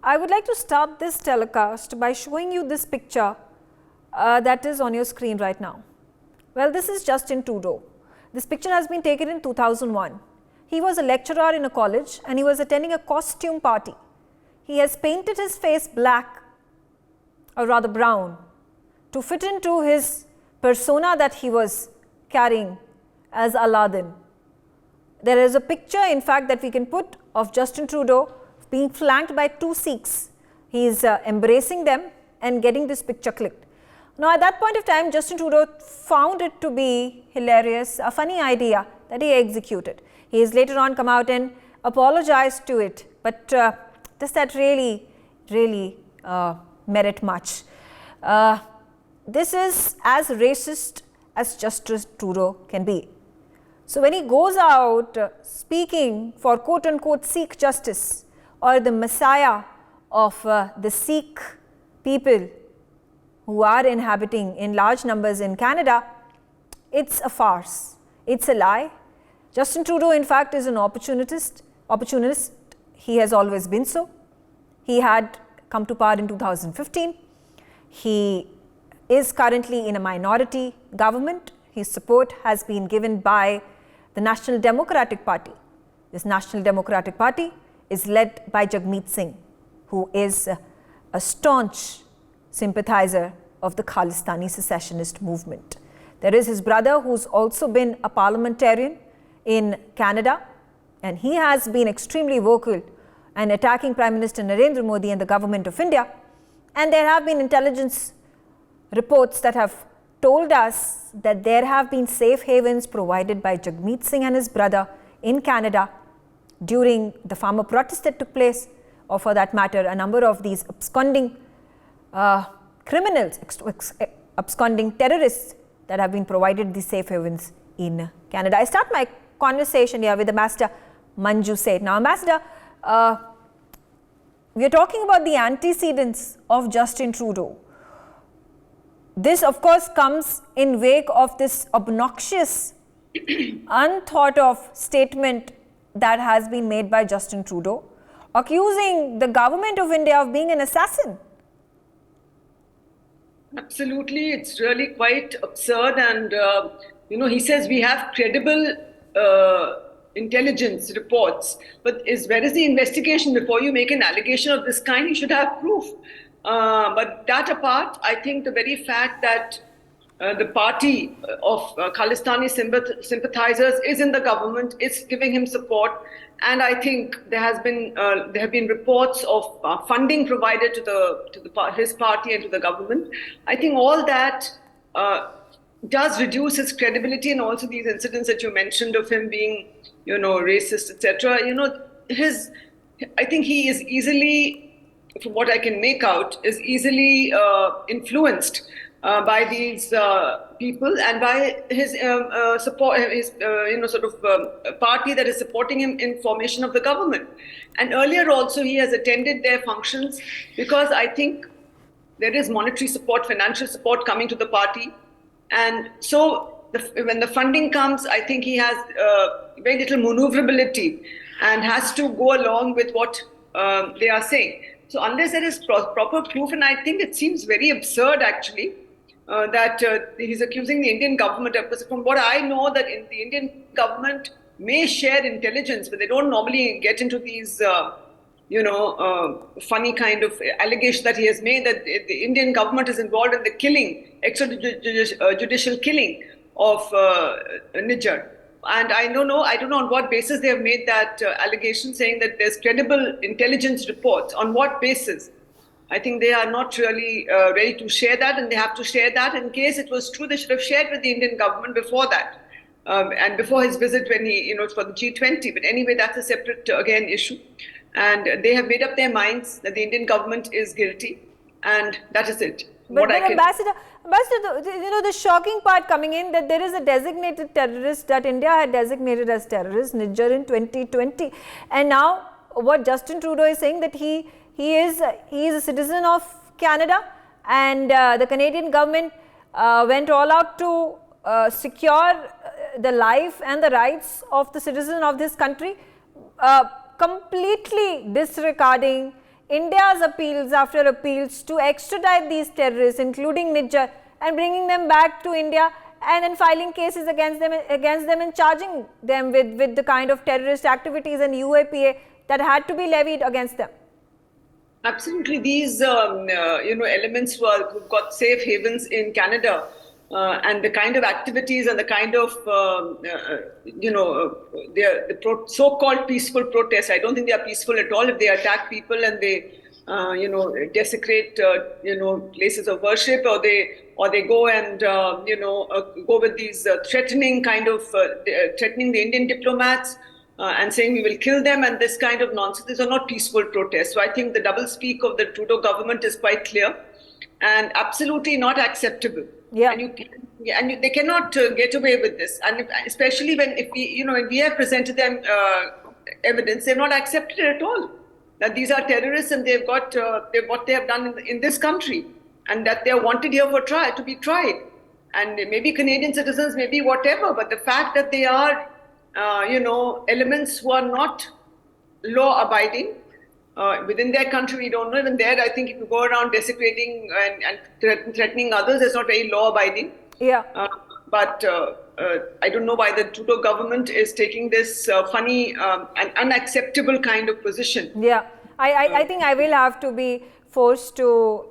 I would like to start this telecast by showing you this picture that is on your screen right now. Well, this is Justin Trudeau. This picture has been taken in 2001. He was a lecturer in a college and he was attending a costume party. He has painted his face black, or rather brown, to fit into his persona that he was carrying as Aladdin. There is a picture, in fact, that we can put of Justin Trudeau being flanked by two Sikhs. He is embracing them and getting this picture clicked. Now, at that point of time, Justin Trudeau found it to be hilarious, a funny idea that he executed. He has later on come out and apologized to it, but does that really merit much? This is as racist as Justin Trudeau can be. So, when he goes out speaking for quote unquote Sikh justice or the messiah of the Sikh people who are inhabiting in large numbers in Canada, it's a farce, it's a lie. Justin Trudeau, in fact, is an opportunist. He has always been so. He had come to power in 2015. He is currently in a minority government. His support has been given by the National Democratic Party. This National Democratic Party is led by Jagmeet Singh, who is a staunch sympathizer of the Khalistani secessionist movement. There is his brother, who's also been a parliamentarian in Canada, and he has been extremely vocal and attacking Prime Minister Narendra Modi and the government of India. And there have been intelligence reports that have told us that there have been safe havens provided by Jagmeet Singh and his brother in Canada during the farmer protest that took place, or for that matter, a number of these absconding criminals, absconding terrorists that have been provided these safe havens in Canada. I start my conversation here with Ambassador Manju Seth. Now, Ambassador, we are talking about the antecedents of Justin Trudeau. This, of course, comes in wake of this obnoxious, unthought of statement that has been made by Justin Trudeau, accusing the government of India of being an assassin. Absolutely, it's really quite absurd, and he says we have credible intelligence reports, but where is the investigation? Before you make an allegation of this kind, you should have proof. But that apart, I think the very fact that the party of Khalistani sympathizers is in the government, is giving him support, and I think there have been reports of funding provided to his party and to the government. I think all that does reduce his credibility, and also these incidents that you mentioned of him being, racist, etc. I think he is easily, from what I can make out, is easily influenced by these people and by his support, his party that is supporting him in formation of the government. And earlier also he has attended their functions, because I think there is monetary support, financial support coming to the party, and so when the funding comes, I think he has very little maneuverability and has to go along with what they are saying. So unless there is proper proof, and I think it seems very absurd actually that he's accusing the Indian government. From what I know, that the Indian government may share intelligence, but they don't normally get into these funny kind of allegation that he has made that the Indian government is involved in the killing, extrajudicial killing of Nijjar. And I don't know on what basis they have made that allegation, saying that there's credible intelligence reports. On what basis? I think they are not really ready to share that, and they have to share that. In case it was true, they should have shared with the Indian government before that, and before his visit when he, for the G20. But anyway, that's a separate, again, issue. And they have made up their minds that the Indian government is guilty, and that is it. But Ambassador, the shocking part coming in, that there is a designated terrorist that India had designated as terrorist, Nijjar, in 2020. And now what Justin Trudeau is saying, that he is a citizen of Canada, and the Canadian government went all out to secure the life and the rights of the citizen of this country, completely disregarding India's appeals after appeals to extradite these terrorists, including Nijjar, and bringing them back to India, and then filing cases against them and charging them with the kind of terrorist activities and UAPA that had to be levied against them. Absolutely, these elements who've got safe havens in Canada, and the kind of activities and the kind of so-called peaceful protests. I don't think they are peaceful at all. If they attack people and they desecrate places of worship, or they go and go with these threatening the Indian diplomats. And saying we will kill them, and this kind of nonsense. These are not peaceful protests. So I think the doublespeak of the Trudeau government is quite clear and absolutely not acceptable. Yeah. They cannot get away with this. And especially when we have presented them evidence, they've not accepted it at all. That these are terrorists and they've got what they have done in this country, and that they are wanted here to be tried. And maybe Canadian citizens, maybe whatever, but the fact that they are elements who are not law-abiding within their country, we don't know. Even there, I think if you go around desecrating and threatening others, it's not very law-abiding. Yeah. But I don't know why the Trudeau government is taking this funny and unacceptable kind of position. Yeah, I think I will have to be forced to,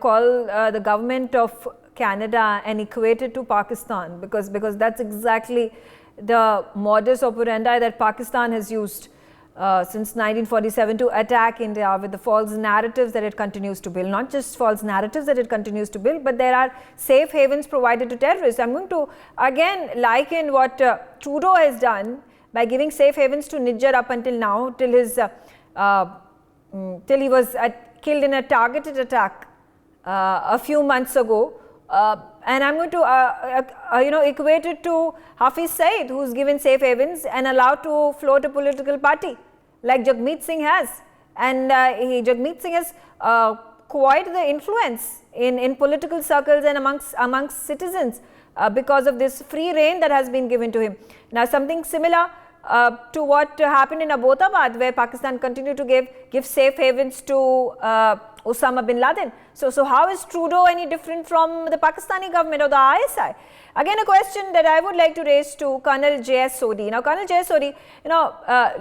call the government of Canada and equate it to Pakistan, because that's exactly the modus operandi that Pakistan has used since 1947 to attack India, with the false narratives that it continues to build. Not just false narratives that it continues to build, but there are safe havens provided to terrorists. I'm going to again liken what Trudeau has done by giving safe havens to Nijjar up until now, till he was killed in a targeted attack a few months ago. And I'm going to, equate it to Hafiz Saeed, who's given safe havens and allowed to float a political party like Jagmeet Singh has. And Jagmeet Singh has quite the influence in political circles and amongst citizens because of this free rein that has been given to him. Now, something similar to what happened in Abbottabad, where Pakistan continued to give safe havens to Osama bin Laden. So how is Trudeau any different from the Pakistani government or the ISI? Again, a question that I would like to raise to Colonel J.S. Sodhi. Now, Colonel J.S. Sodhi,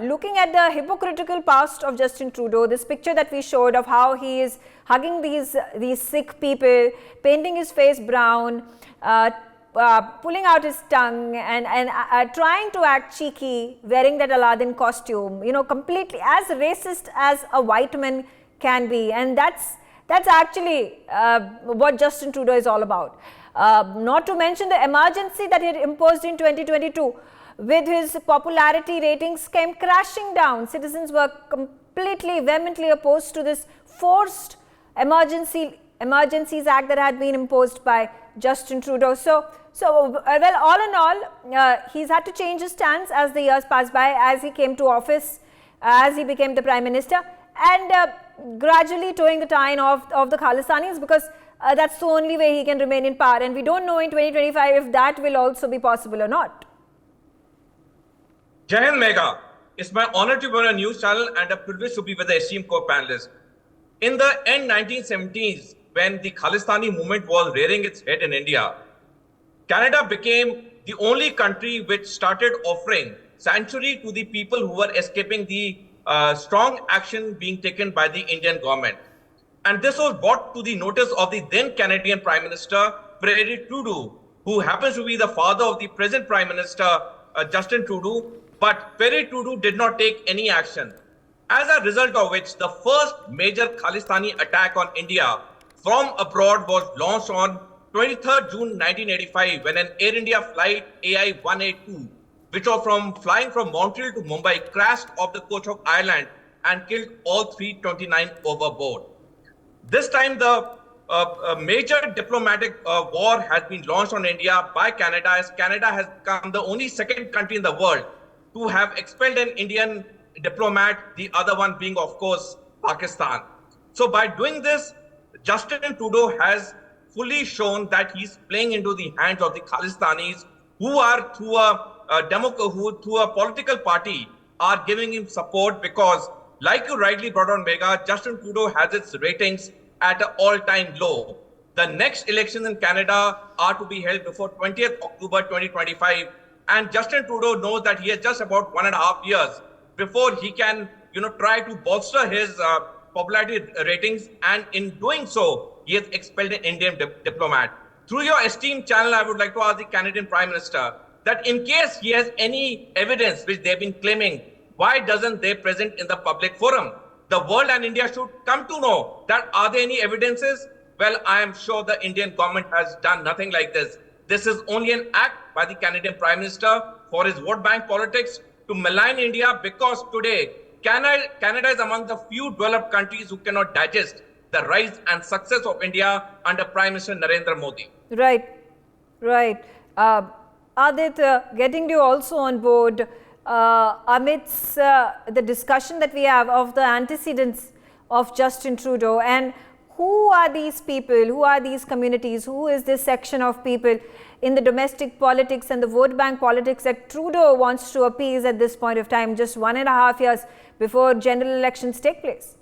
looking at the hypocritical past of Justin Trudeau, this picture that we showed of how he is hugging these sick people, painting his face brown, pulling out his tongue and trying to act cheeky, wearing that Aladdin costume, completely as racist as a white man can be. And that's actually what Justin Trudeau is all about. Not to mention the emergency that he had imposed in 2022, with his popularity ratings came crashing down. Citizens were completely vehemently opposed to this forced Emergencies Act that had been imposed by Justin Trudeau. So all in all, he's had to change his stance as the years passed by, as he came to office, as he became the Prime Minister, and gradually toeing the line of the Khalistanis, because that's the only way he can remain in power. And we don't know in 2025 if that will also be possible or not. Jai Hind, Megha. It's my honor to be on a news channel and a privilege to be with the esteemed co-panelists. In the end 1970s, when the Khalistani movement was rearing its head in India, Canada became the only country which started offering sanctuary to the people who were escaping the strong action being taken by the Indian government. And this was brought to the notice of the then Canadian Prime Minister, Pierre Trudeau, who happens to be the father of the present Prime Minister, Justin Trudeau. But Pierre Trudeau did not take any action. As a result of which, the first major Khalistani attack on India from abroad was launched on 23rd June 1985, when an Air India flight AI-182, which was flying from Montreal to Mumbai, crashed off the Kochok Island and killed all 329 overboard. This time, the major diplomatic war has been launched on India by Canada, as Canada has become the only second country in the world to have expelled an Indian diplomat, the other one being, of course, Pakistan. So by doing this, Justin Trudeau has fully shown that he's playing into the hands of the Khalistanis, who are through a political party are giving him support, because like you rightly brought on, Megha, Justin Trudeau has its ratings at an all-time low. The next elections in Canada are to be held before 20th October 2025, and Justin Trudeau knows that he has just about 1.5 years before he can, try to bolster his popularity ratings, and in doing so, he has expelled an Indian diplomat. Through your esteemed channel, I would like to ask the Canadian Prime Minister that in case he has any evidence which they've been claiming, why doesn't they present in the public forum? The world and India should come to know that are there any evidences? Well, I am sure the Indian government has done nothing like this. This is only an act by the Canadian Prime Minister for his vote bank politics to malign India, because today Canada is among the few developed countries who cannot digest the rise and success of India under Prime Minister Narendra Modi. Right, right. Adit, getting you also on board amidst the discussion that we have of the antecedents of Justin Trudeau, and who are these people, who are these communities, who is this section of people in the domestic politics and the vote bank politics that Trudeau wants to appease at this point of time, just 1.5 years before general elections take place?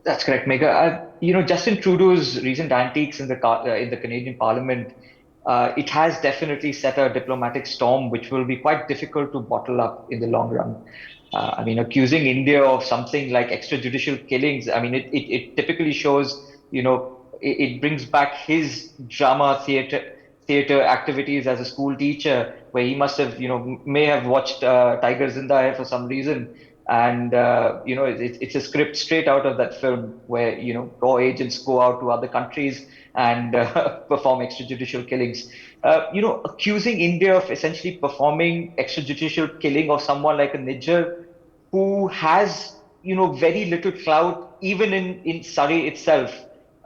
That's correct, Megha. Justin Trudeau's recent antics in the Canadian Parliament, it has definitely set a diplomatic storm, which will be quite difficult to bottle up in the long run. Accusing India of something like extrajudicial killings, it typically shows, it brings back his drama theater activities as a school teacher, where he must have, may have watched Tiger Zinda Hai for some reason. And, it's a script straight out of that film where, raw agents go out to other countries and perform extrajudicial killings. Accusing India of essentially performing extrajudicial killing of someone like a Nijjar who has, very little clout, even in Surrey itself.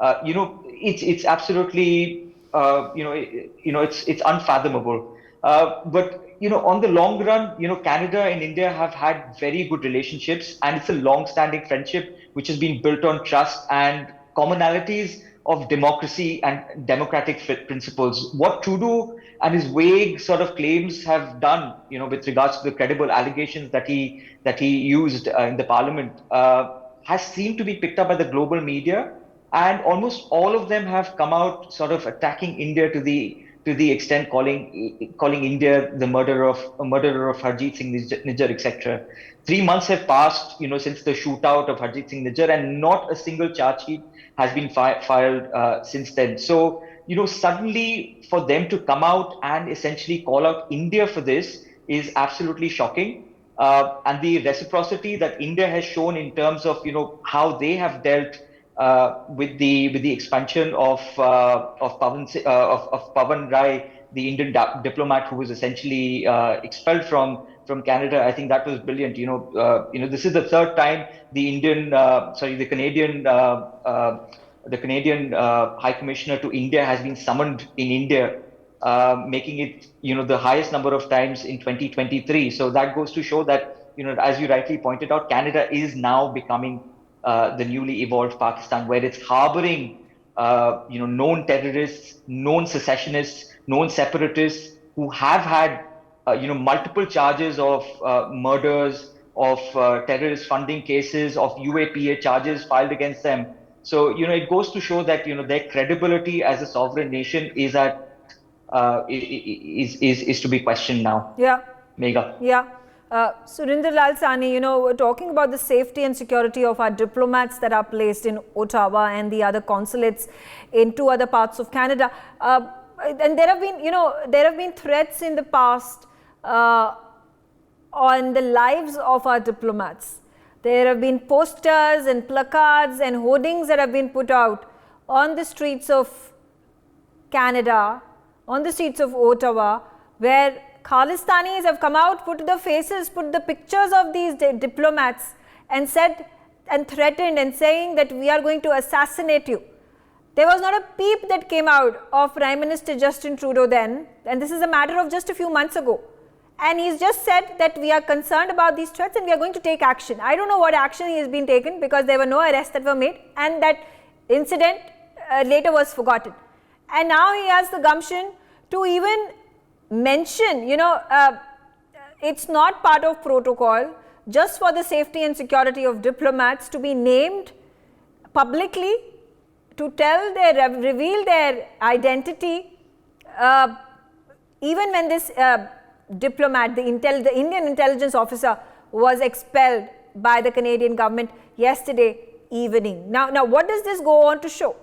It's absolutely, it's unfathomable. But on the long run, Canada and India have had very good relationships, and it's a long-standing friendship which has been built on trust and commonalities of democracy and democratic principles. What Trudeau and his vague sort of claims have done, with regards to the credible allegations that he used in the Parliament, has seemed to be picked up by the global media, and almost all of them have come out sort of attacking India to the extent calling India the murderer of Harjit Singh Nijjar, etc. 3 months have passed, since the shootout of Harjit Singh Nijjar, and not a single charge sheet has been filed since then. So, suddenly for them to come out and essentially call out India for this is absolutely shocking. And the reciprocity that India has shown in terms of, how they have dealt with the expansion of Pavan Rai, the Indian diplomat who was essentially expelled from Canada. I think that was brilliant. This is the third time the Canadian High Commissioner to India has been summoned in India, making it the highest number of times in 2023. So that goes to show that as you rightly pointed out, Canada is now becoming the newly evolved Pakistan, where it's harboring, known terrorists, known secessionists, known separatists who have had, multiple charges of murders, of terrorist funding cases, of UAPA charges filed against them. So, it goes to show that, their credibility as a sovereign nation is to be questioned now. Yeah. Megha. Yeah. Surinder Lal Sahni, we're talking about the safety and security of our diplomats that are placed in Ottawa and the other consulates in 2 other parts of Canada. And there have been threats in the past on the lives of our diplomats. There have been posters and placards and hoardings that have been put out on the streets of Canada, on the streets of Ottawa, where Khalistanis have come out, put the pictures of these diplomats and said and threatened and saying that we are going to assassinate you. There was not a peep that came out of Prime Minister Justin Trudeau then, and this is a matter of just a few months ago. And he's just said that we are concerned about these threats and we are going to take action. I don't know what action he has been taken, because there were no arrests that were made, and that incident later was forgotten. And now he has the gumption to even mention, it's not part of protocol just for the safety and security of diplomats, to be named publicly, to reveal their identity, even when this diplomat, the Indian intelligence officer, was expelled by the Canadian government yesterday evening. Now, what does this go on to show?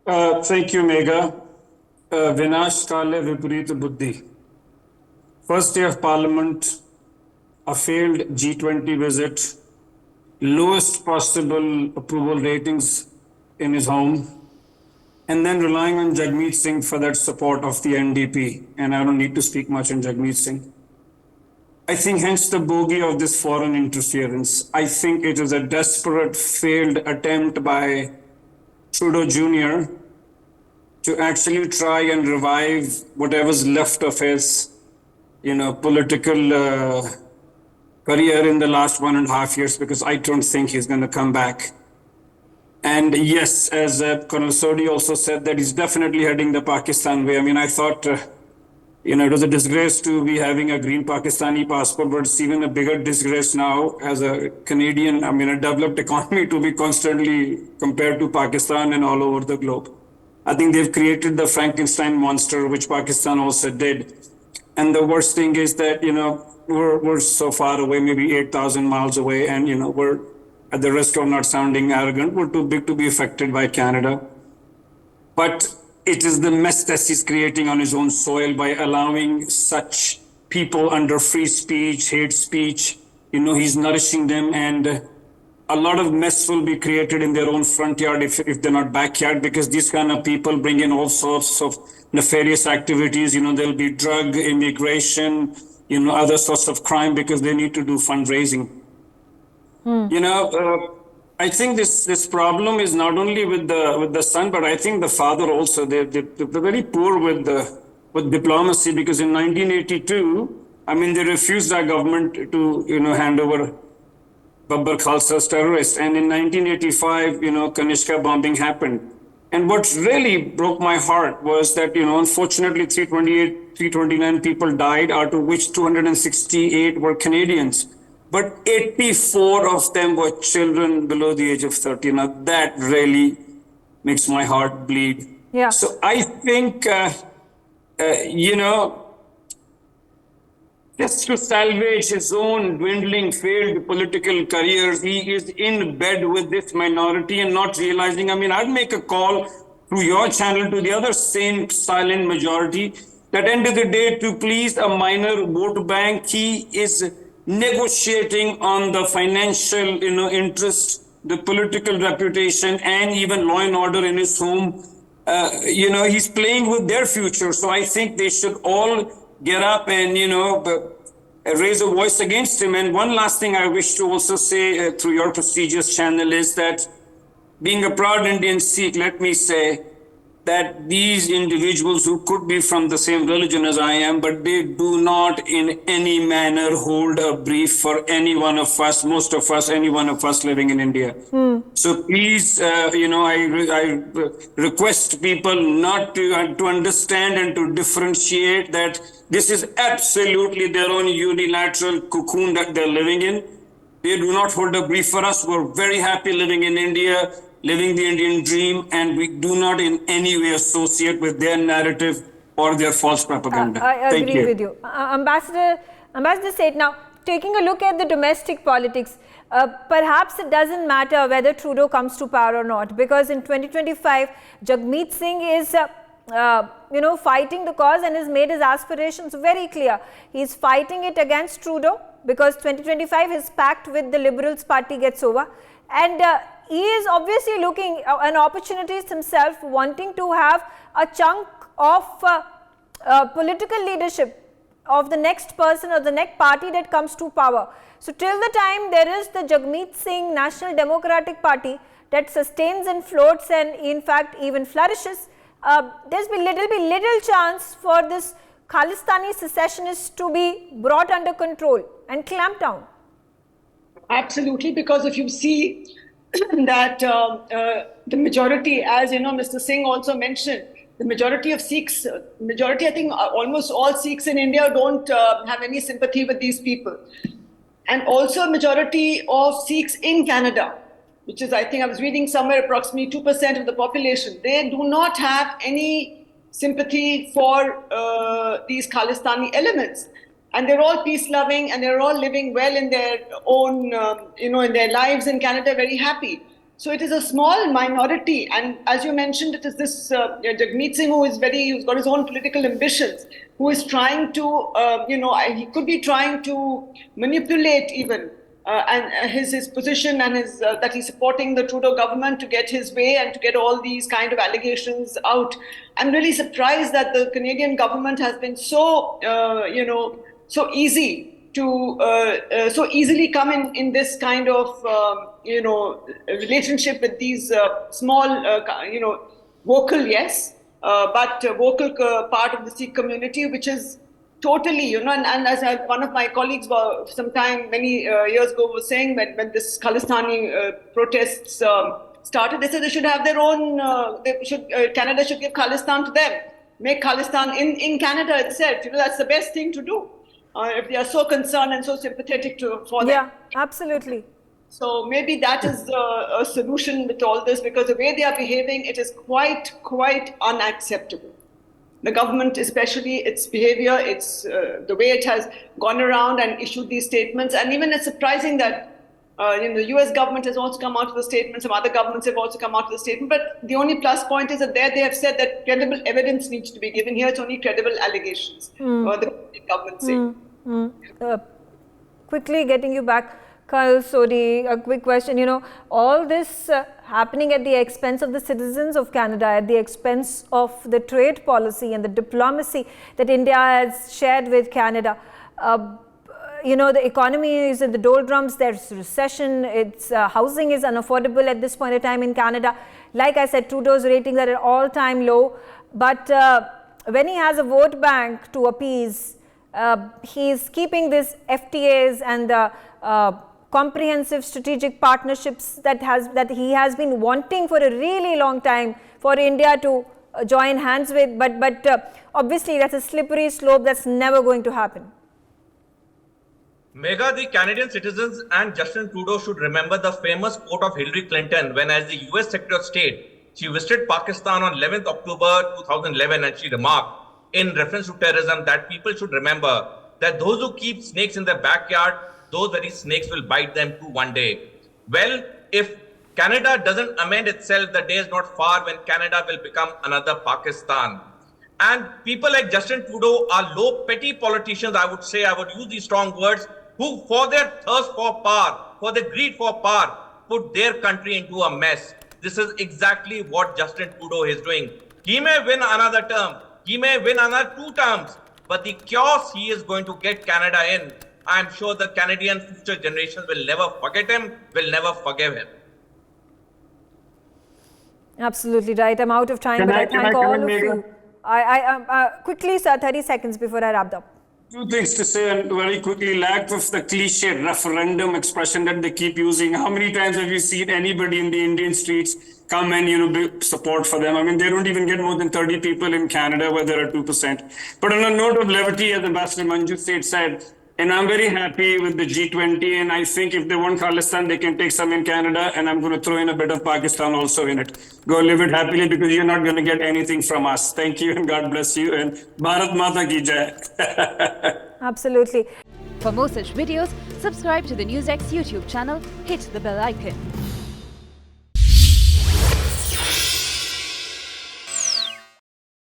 Thank you, Megha. Vinash Kale Viparita Buddhi. First day of Parliament, a failed G20 visit, lowest possible approval ratings in his home, and then relying on Jagmeet Singh for that support of the NDP. And I don't need to speak much on Jagmeet Singh. I think hence the bogey of this foreign interference. I think it is a desperate failed attempt by Trudeau Jr. to actually try and revive whatever's left of his, political career in the last 1.5 years, because I don't think he's going to come back. And yes, as Colonel Sodhi also said, that he's definitely heading the Pakistan way. I mean, I thought, it was a disgrace to be having a green Pakistani passport, but it's even a bigger disgrace now as a Canadian, a developed economy, to be constantly compared to Pakistan and all over the globe. I think they've created the Frankenstein monster, which Pakistan also did. And the worst thing is that, we're so far away, maybe 8,000 miles away, and, we're, at the risk of not sounding arrogant, we're too big to be affected by Canada. But it is the mess that he's creating on his own soil by allowing such people under free speech, hate speech. He's nourishing them, and a lot of mess will be created in their own front yard if they're not backyard, because these kind of people bring in all sorts of nefarious activities. There'll be drug, immigration, other sorts of crime, because they need to do fundraising. I think this problem is not only with the son, but I think the father also. They're very poor with diplomacy, because in 1982, they refused our government to hand over Babbar Khalsa's terrorists, and in 1985, Kanishka bombing happened. And what really broke my heart was that, unfortunately, 329 people died, out of which 268 were Canadians. But 84 of them were children below the age of 30. Now, that really makes my heart bleed. Yeah. So I think, just to salvage his own dwindling, failed political career, he is in bed with this minority and not realizing. I'd make a call through your channel to the other same silent majority that end of the day, to please a minor vote bank, he is negotiating on the financial, interest, the political reputation, and even law and order in his home. He's playing with their future. So I think they should all get up and, raise a voice against him. And one last thing I wish to also say through your prestigious channel is that, being a proud Indian Sikh, let me say that these individuals who could be from the same religion as I am, but they do not in any manner hold a brief for any one of us, most of us, any one of us living in India. So please, I request people not to understand and to differentiate that this is absolutely their own unilateral cocoon that they're living in. They do not hold a brief for us. We're very happy living in India, living the Indian dream, and we do not in any way associate with their narrative or their false propaganda. I agree with you. Ambassador Seth, now taking a look at the domestic politics, perhaps it doesn't matter whether Trudeau comes to power or not, because in 2025, Jagmeet Singh is fighting the cause and has made his aspirations very clear. He's fighting it against Trudeau because 2025 his pact with the Liberals party gets over, and he is obviously looking an opportunities himself, wanting to have a chunk of political leadership of the next person or the next party that comes to power. So till the time there is the Jagmeet Singh National Democratic Party that sustains and floats and in fact even flourishes, there's little chance for this Khalistani secessionists to be brought under control and clamped down. Absolutely, because if you see that the majority, as Mr. Singh also mentioned, the majority of Sikhs, I think almost all Sikhs in India don't have any sympathy with these people. and also a majority of Sikhs in Canada, which is, I think I was reading somewhere, approximately 2% of the population. They do not have any sympathy for these Khalistani elements. And they're all peace-loving, and they're all living well in their own, in their lives in Canada, very happy. So it is a small minority, and as you mentioned, it is this Jagmeet Singh who's got his own political ambitions, who is trying to, he could be trying to manipulate even and his position and that he's supporting the Trudeau government to get his way and to get all these kind of allegations out. I'm really surprised that the Canadian government has been so, so easy to so easily come in this kind of relationship with these small vocal, yes, but vocal part of the Sikh community, which is totally, and as one of my colleagues many years ago was saying, when this Khalistani protests started, they said they should have their own, Canada should give Khalistan to them, make Khalistan in Canada itself. That's the best thing to do. If they are so concerned and so sympathetic for them. Yeah, absolutely. So maybe that is a solution with all this, because the way they are behaving, it is quite unacceptable. The government, especially its behavior, it's the way it has gone around and issued these statements. And even it's surprising that the US government has also come out with a statement, some other governments have also come out with a statement. But the only plus point is that there they have said that credible evidence needs to be given. Here it's only credible allegations, the government saying. Quickly getting you back, Kal Sodhi, a quick question. All this happening at the expense of the citizens of Canada, at the expense of the trade policy and the diplomacy that India has shared with Canada. The economy is in the doldrums, there's recession, housing is unaffordable at this point in time in Canada. Like I said, Trudeau's ratings are at all-time low, but when he has a vote bank to appease, he's keeping these FTAs and the comprehensive strategic partnerships that he has been wanting for a really long time for India to join hands with, but obviously that's a slippery slope that's never going to happen. Megha, the Canadian citizens and Justin Trudeau should remember the famous quote of Hillary Clinton when, as the US Secretary of State, she visited Pakistan on 11th October 2011, and she remarked, in reference to terrorism, that people should remember that those who keep snakes in their backyard, those very snakes will bite them too one day. Well, if Canada doesn't amend itself, the day is not far when Canada will become another Pakistan. And people like Justin Trudeau are low, petty politicians, I would use these strong words, who for their thirst for power, for their greed for power, put their country into a mess. This is exactly what Justin Trudeau is doing. He may win another term, he may win another 2 terms, but the chaos he is going to get Canada in, I'm sure the Canadian future generations will never forget him, will never forgive him. Absolutely right. I'm out of time, but I thank all of you. Quickly, sir, 30 seconds before I wrap up. 2 things to say, and very quickly, lack of the cliche referendum expression that they keep using. How many times have you seen anybody in the Indian streets come and support for them? I mean, they don't even get more than 30 people in Canada, where there are 2%. But on a note of levity, as Ambassador Manju said, and I'm very happy with the G20, and I think if they want Khalistan, they can take some in Canada, and I'm going to throw in a bit of Pakistan also in it. Go live it happily, because you're not going to get anything from us. Thank you, and God bless you, and Bharat Mata ki jai. Absolutely. For more such videos, subscribe to the NewsX YouTube channel, hit the bell icon.